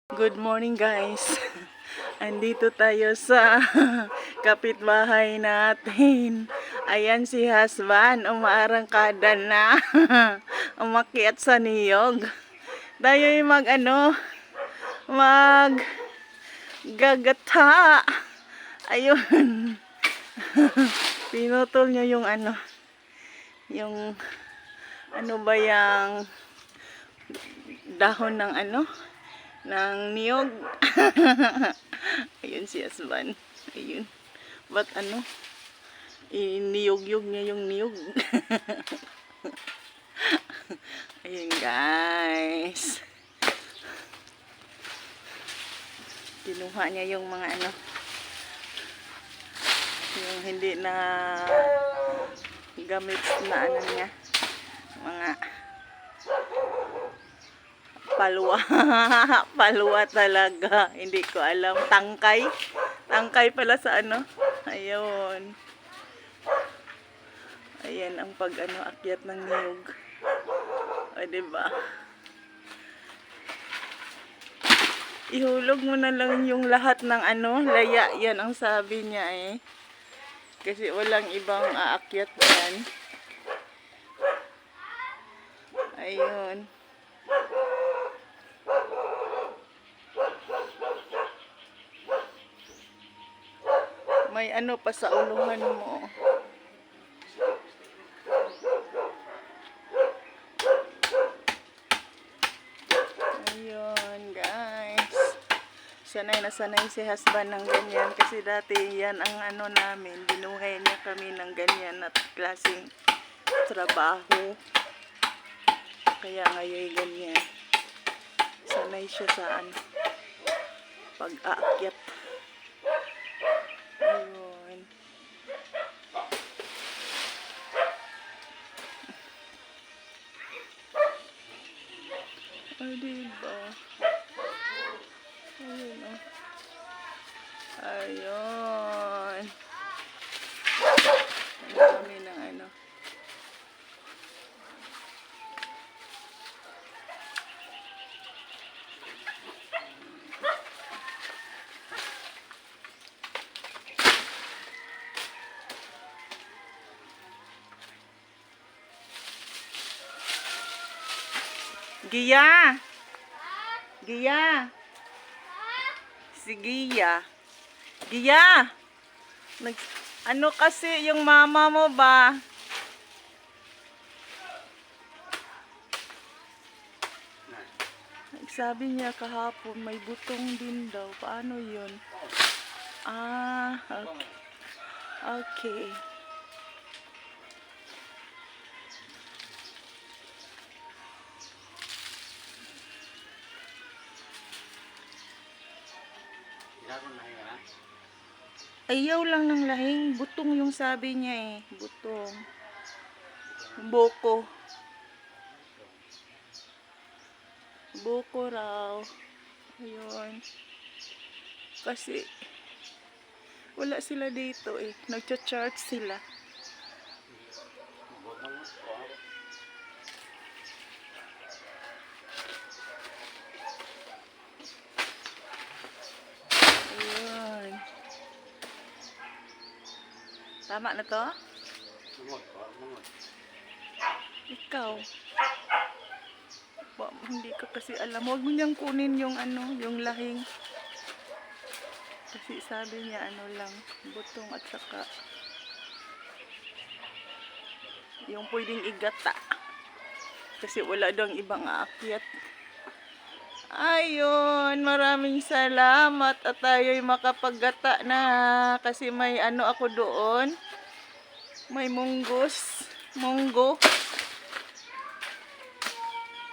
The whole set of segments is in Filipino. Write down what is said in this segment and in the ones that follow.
Good morning guys. Andito tayo sa kapitbahay natin. Ayan si Hasban, umaarangkada na. Umakyat sa niyog. Tayo'y mag gagata. Ayun. Pinutol niya yung yung ba yung dahon ng ng niyog. Ayun si Asban. Ayun. Ba't iniyog-yog niya yung niyog. Ayun guys. Kinuha niya yung mga yung hindi na gamit na niya. Mga palwa. Palwa talaga. Hindi ko alam. Tangkay. Tangkay pala sa Ayun. Ayan ang akyat ng niyog. O, diba? Ihulog mo na lang yung lahat ng laya. Yan ang sabi niya eh. Kasi walang ibang aakyat yan. Ayun. May pa sa ulungan mo. Ayun, guys. Sanay na sanay si Hasban ng ganyan. Kasi dati yan ang namin. Binuhay niya kami ng ganyan at klaseng trabaho. Kaya ngayon ganyan. Sanay siya sa pag-aakyat. Ayun. Ay, diba? Ayun, oh. Ayun. Ang dami ng Gia! Gia! Si Gia! Gia! Kasi yung mama mo ba? Sabi niya kahapon may butong din daw. Paano yun? Ah, okay. Okay. Ayaw lang ng lahing. Butong yung sabi niya eh. Butong. Boko. Boko raw. Ayun. Kasi wala sila dito eh. Nagcha-charge sila. Ayun. Tama na to? Ikaw. Hindi ka kasi alam. Huwag mo niyang kunin yung yung lahing. Kasi sabi niya lang, butong at saka yung pwedeng igata. Kasi wala daw ibang aakyat. Ayun, maraming salamat at tayo'y makapaggata na kasi may ako doon. May munggo.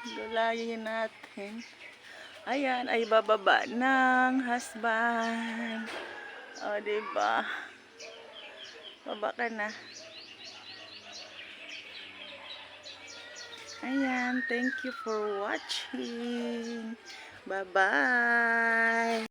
Gulayin natin. Ayan, ay bababa ng Hasban. O, diba? Baba ka na. Ayan, thank you for watching. Bye-bye.